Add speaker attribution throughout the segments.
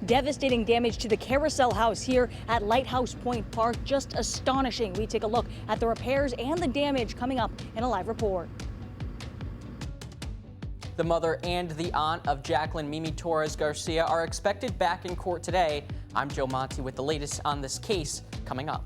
Speaker 1: Devastating damage to the carousel house here at Lighthouse Point Park. Just astonishing. We take a look at the repairs and the damage coming up in a live report.
Speaker 2: The mother and the aunt of Jacqueline Mimi Torres Garcia are expected back in court today. I'm Joe Monti with the latest on this case coming up.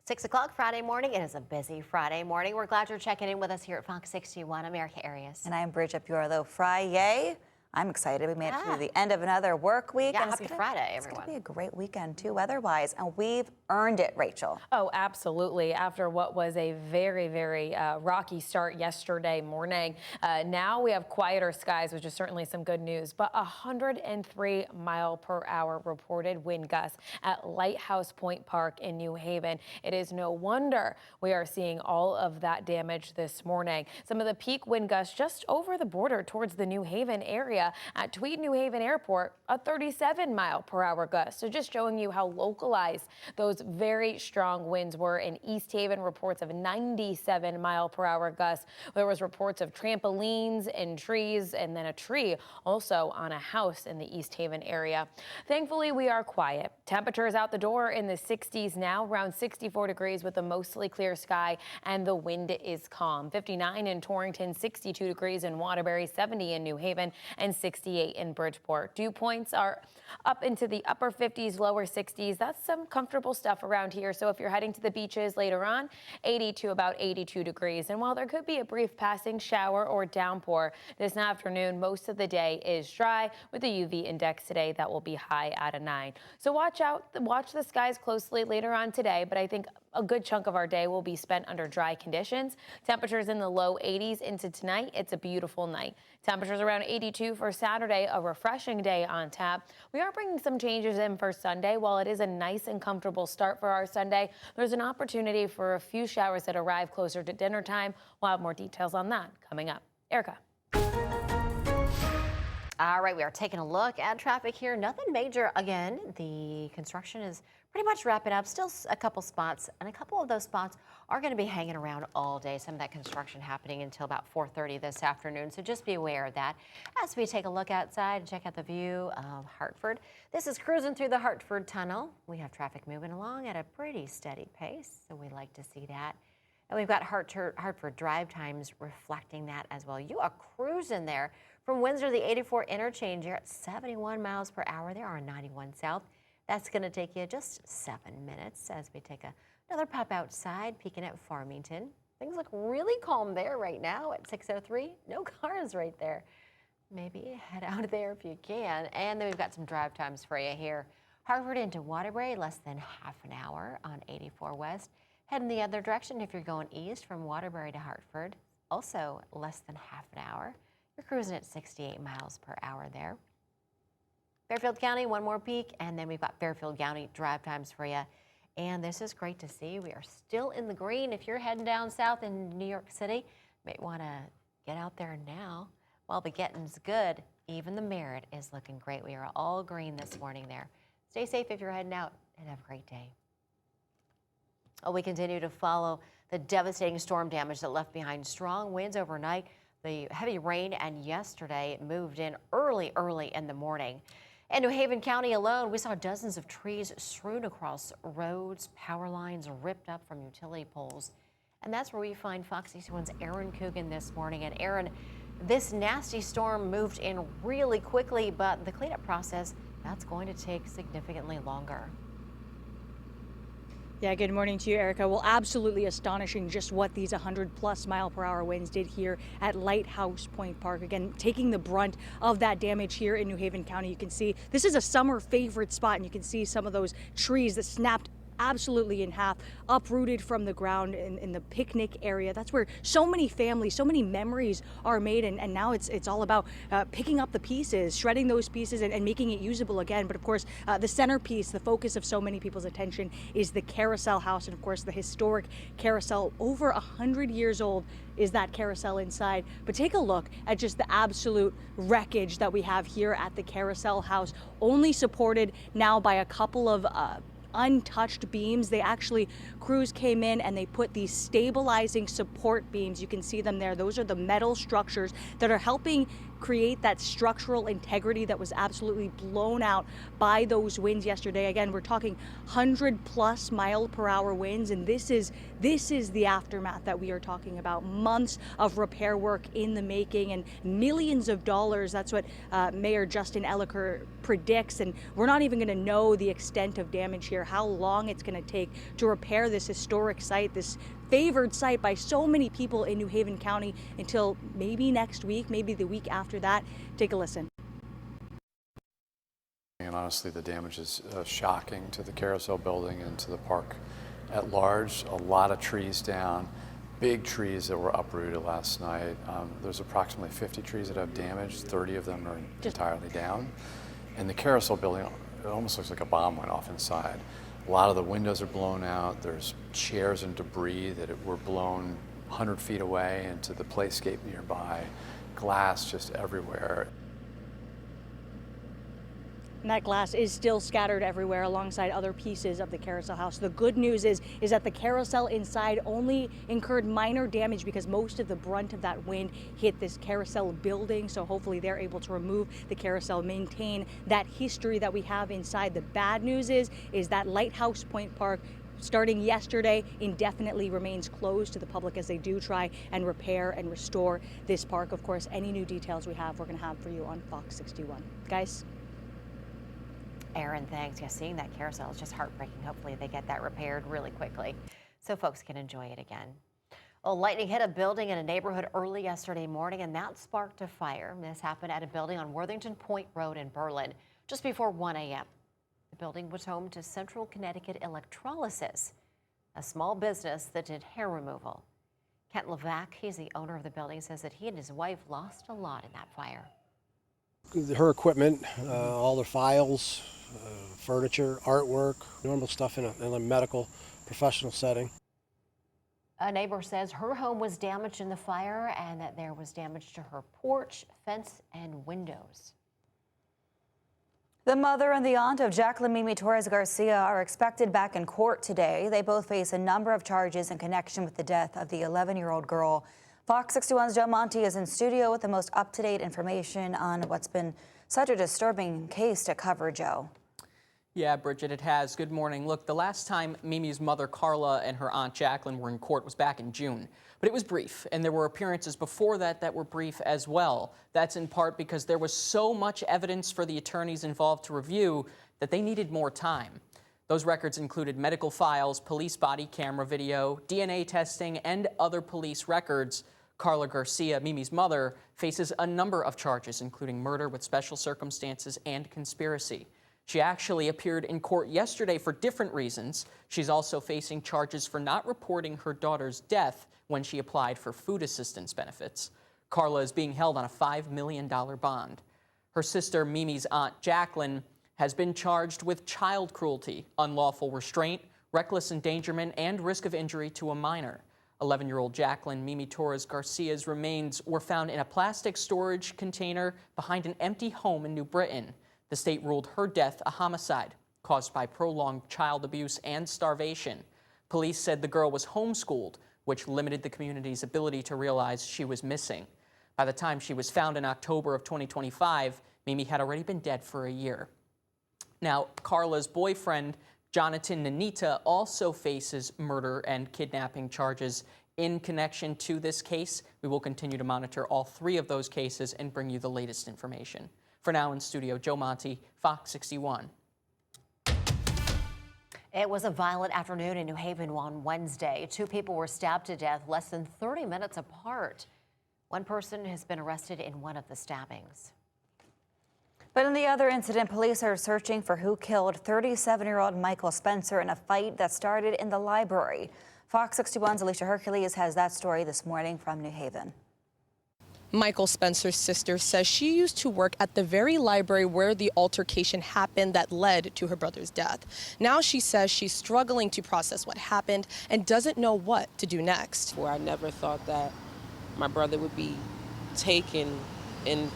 Speaker 3: Six o'clock Friday morning. It is a busy Friday morning. We're glad you're checking in with us here at Fox 61 America Areas.
Speaker 4: And I'm Bridget Bureau. Friday. I'm excited. We made it to the end of another work week.
Speaker 3: Yeah,
Speaker 4: and
Speaker 3: happy Friday, everyone.
Speaker 4: It's going to be a great weekend, too, weather-wise. And we've earned it, Rachel.
Speaker 5: Oh, absolutely. After what was a very, very rocky start yesterday morning, now we have quieter skies, which is certainly some good news. But 103 mile per hour reported wind gusts at Lighthouse Point Park in New Haven. It is no wonder we are seeing all of that damage this morning. Some of the peak wind gusts just over the border towards the New Haven area. At Tweed New Haven Airport, a 37 mile per hour gust. So just showing you how localized those very strong winds were. In East Haven, reports of 97 mile per hour gusts. There was reports of trampolines and trees, and then a tree also on a house in the East Haven area. Thankfully, we are quiet. Temperatures out the door in the 60s now, around 64 degrees with a mostly clear sky, and the wind is calm. 59 in Torrington, 62 degrees in Waterbury, 70 in New Haven, and 68 in Bridgeport. Dew points are up into the upper 50s, lower 60s. That's some comfortable stuff around here. So if you're heading to the beaches later on, 80 to about 82 degrees. And while there could be a brief passing shower or downpour this afternoon, most of the day is dry with a UV index today that will be high at a 9. So watch the skies closely later on today, but I think a good chunk of our day will be spent under dry conditions. Temperatures in the low 80s into tonight. It's a beautiful night. Temperatures around 82 for Saturday, a refreshing day on tap. We are bringing some changes in for Sunday. While it is a nice and comfortable start for our Sunday, there's an opportunity for a few showers that arrive closer to dinner time. We'll have more details on that coming up. Erica.
Speaker 3: All right, we are taking a look at traffic here. Nothing major. Again, the construction is pretty much wrapping up. Still a couple spots, and a couple of those spots are going to be hanging around all day. Some of that construction happening until about 4:30 this afternoon, so just be aware of that. As we take a look outside and check out the view of Hartford, this is cruising through the Hartford Tunnel. We have traffic moving along at a pretty steady pace, so we like to see that. And we've got Hartford drive times reflecting that as well. You are cruising there from Windsor, the 84 interchange. You're at 71 miles per hour. There are 91 south. That's going to take you just 7 minutes as we take another pop outside, peeking at Farmington. Things look really calm there right now at 6:03. No cars right there. Maybe head out there if you can. And then we've got some drive times for you here. Hartford into Waterbury, less than half an hour on 84 West. Heading the other direction if you're going east from Waterbury to Hartford, also less than half an hour. You're cruising at 68 miles per hour there. Fairfield County, one more peak, and then we've got Fairfield County drive times for you. And this is great to see. We are still in the green. If you're heading down south in New York City, you might want to get out there now while the getting's good. Even the Merritt is looking great. We are all green this morning there. Stay safe if you're heading out, and have a great day. Oh, we continue to follow the devastating storm damage that left behind strong winds overnight. The heavy rain and yesterday moved in early in the morning. In New Haven County alone, we saw dozens of trees strewn across roads, power lines ripped up from utility poles. And that's where we find Fox 61's Aaron Coogan this morning. And Aaron, this nasty storm moved in really quickly, but the cleanup process, that's going to take significantly longer.
Speaker 1: Yeah, good morning to you, Erica. Well, absolutely astonishing just what these 100+ mile per hour winds did here at Lighthouse Point Park. Again, taking the brunt of that damage here in New Haven County. You can see this is a summer favorite spot, and you can see some of those trees that snapped absolutely in half, uprooted from the ground in the picnic area. That's where so many families, so many memories are made, and now it's all about picking up the pieces, shredding those pieces and making it usable again. But of course, the centerpiece, the focus of so many people's attention is the carousel house, and of course the historic carousel. Over 100 years old is that carousel inside. But take a look at just the absolute wreckage that we have here at the carousel house, only supported now by a couple of untouched beams. They actually, crews came in and they put these stabilizing support beams. You can see them there. Those are the metal structures that are helping create that structural integrity that was absolutely blown out by those winds yesterday. Again, we're talking 100+ mile-per-hour winds, and this is the aftermath that we are talking about. Months of repair work in the making and millions of dollars. That's what Mayor Justin Elicker predicts, and we're not even going to know the extent of damage here, how long it's going to take to repair this historic site, this favored site by so many people in New Haven County, until maybe next week, maybe the week after that. Take a listen.
Speaker 6: And honestly, the damage is shocking to the carousel building and to the park at large. A lot of trees down, big trees that were uprooted last night. There's approximately 50 trees that have damage. 30 of them are entirely down. And the carousel building, it almost looks like a bomb went off inside. A lot of the windows are blown out. There's chairs and debris that were blown 100 feet away into the playscape nearby. Glass just everywhere.
Speaker 1: And that glass is still scattered everywhere alongside other pieces of the carousel house. The good news is that the carousel inside only incurred minor damage because most of the brunt of that wind hit this carousel building. So hopefully they're able to remove the carousel, maintain that history that we have inside. The bad news is that Lighthouse Point Park, starting yesterday, indefinitely remains closed to the public as they do try and repair and restore this park. Of course, any new details we have, we're going to have for you on Fox 61. Guys?
Speaker 3: Aaron, thanks. Yeah, seeing that carousel is just heartbreaking. Hopefully they get that repaired really quickly so folks can enjoy it again. Well, lightning hit a building in a neighborhood early yesterday morning, and that sparked a fire. This happened at a building on Worthington Point Road in Berlin just before 1 a.m. The building was home to Central Connecticut Electrolysis, a small business that did hair removal. Kent Levac, he's the owner of the building, says that he and his wife lost a lot in that fire.
Speaker 7: Her equipment, all their files, furniture, artwork, normal stuff in a medical professional setting.
Speaker 3: A neighbor says her home was damaged in the fire and that there was damage to her porch, fence, and windows.
Speaker 4: The mother and the aunt of Jacqueline Mimi Torres Garcia are expected back in court today. They both face a number of charges in connection with the death of the 11-year-old girl. Fox 61's Joe Monti is in studio with the most up-to-date information on what's been such a disturbing case to cover, Joe.
Speaker 2: Yeah, Bridget, it has. Good morning. Look, the last time Mimi's mother, Carla, and her aunt, Jacqueline, were in court was back in June. But it was brief, and there were appearances before that were brief as well. That's in part because there was so much evidence for the attorneys involved to review that they needed more time. Those records included medical files, police body camera video, DNA testing, and other police records. Carla Garcia, Mimi's mother, faces a number of charges, including murder with special circumstances and conspiracy. She actually appeared in court yesterday for different reasons. She's also facing charges for not reporting her daughter's death when she applied for food assistance benefits. Carla is being held on a $5 million bond. Her sister, Mimi's aunt, Jacqueline, has been charged with child cruelty, unlawful restraint, reckless endangerment, and risk of injury to a minor. 11-year-old Jacqueline Mimi Torres Garcia's remains were found in a plastic storage container behind an empty home in New Britain. The state ruled her death a homicide caused by prolonged child abuse and starvation. Police said the girl was homeschooled, which limited the community's ability to realize she was missing. By the time she was found in October of 2025, Mimi had already been dead for a year. Now, Carla's boyfriend, Jonathan Nanita, also faces murder and kidnapping charges in connection to this case. We will continue to monitor all three of those cases and bring you the latest information. For now, in studio, Joe Monti, Fox 61.
Speaker 3: It was a violent afternoon in New Haven on Wednesday. 2 people were stabbed to death less than 30 minutes apart. One person has been arrested in one of the stabbings.
Speaker 4: But in the other incident, police are searching for who killed 37-year-old Michael Spencer in a fight that started in the library. Fox 61's Alicia Hercules has that story this morning from New Haven.
Speaker 8: Michael Spencer's sister says she used to work at the very library where the altercation happened that led to her brother's death. Now she says she's struggling to process what happened and doesn't know what to do next.
Speaker 9: Where I never thought that my brother would be taken in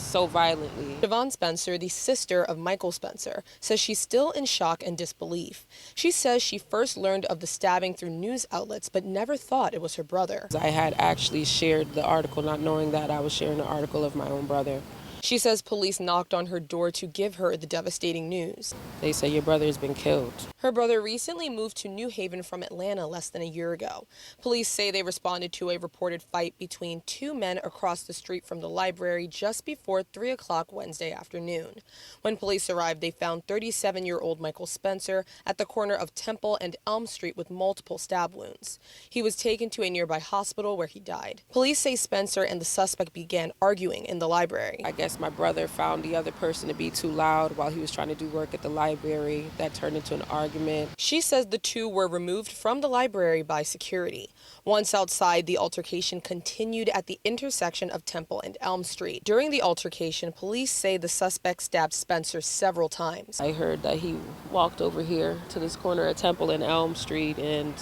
Speaker 9: so violently.
Speaker 8: Siobhan Spencer, the sister of Michael Spencer, says she's still in shock and disbelief. She says she first learned of the stabbing through news outlets, but never thought it was her brother.
Speaker 9: I had actually shared the article, not knowing that I was sharing an article of my own brother.
Speaker 8: She says police knocked on her door to give her the devastating news.
Speaker 9: They say your brother has been killed.
Speaker 8: Her brother recently moved to New Haven from Atlanta less than a year ago. Police say they responded to a reported fight between two men across the street from the library just before 3 o'clock Wednesday afternoon. When police arrived, they found 37-year-old Michael Spencer at the corner of Temple and Elm Street with multiple stab wounds. He was taken to a nearby hospital where he died. Police say Spencer and the suspect began arguing in the library.
Speaker 9: I guess my brother found the other person to be too loud while he was trying to do work at the library. That turned into an argument.
Speaker 8: She says the two were removed from the library by security. Once outside, the altercation continued at the intersection of Temple and Elm Street. During the altercation, police say the suspect stabbed Spencer several times.
Speaker 9: I heard that he walked over here to this corner at Temple and Elm Street and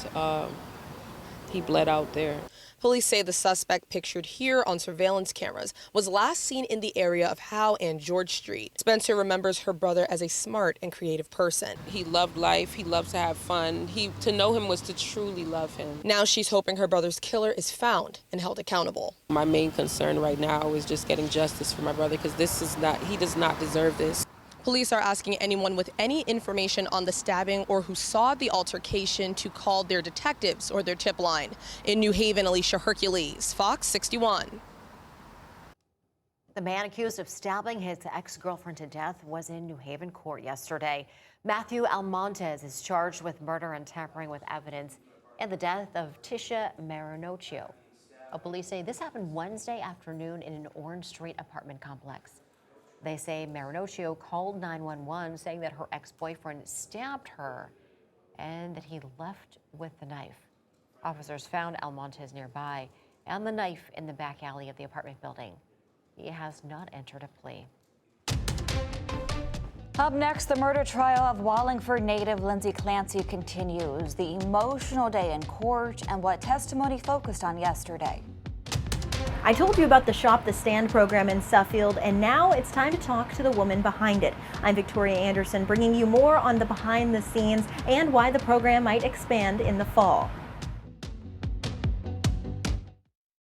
Speaker 9: he bled out there.
Speaker 8: Police say the suspect pictured here on surveillance cameras was last seen in the area of Howe and George Street. Spencer remembers her brother as a smart and creative person.
Speaker 9: He loved life. He loved to have fun. To know him was to truly love him.
Speaker 8: Now she's hoping her brother's killer is found and held accountable.
Speaker 9: My main concern right now is just getting justice for my brother because he does not deserve this.
Speaker 8: Police are asking anyone with any information on the stabbing or who saw the altercation to call their detectives or their tip line. In New Haven, Alicia Hercules, Fox 61.
Speaker 3: The man accused of stabbing his ex-girlfriend to death was in New Haven court yesterday. Matthew Almontes is charged with murder and tampering with evidence in the death of Tisha Marinocchio. Police say this happened Wednesday afternoon in an Orange Street apartment complex. They say Marinocchio called 911 saying that her ex-boyfriend stabbed her and that he left with the knife. Officers found Almontes nearby and the knife in the back alley of the apartment building. He has not entered a plea.
Speaker 4: Up next, the murder trial of Wallingford native Lindsay Clancy continues. The emotional day in court and what testimony focused on yesterday.
Speaker 10: I told you about the Shop the Stand program in Suffield, and now it's time to talk to the woman behind it. I'm Victoria Anderson, bringing you more on the behind the scenes and why the program might expand in the fall.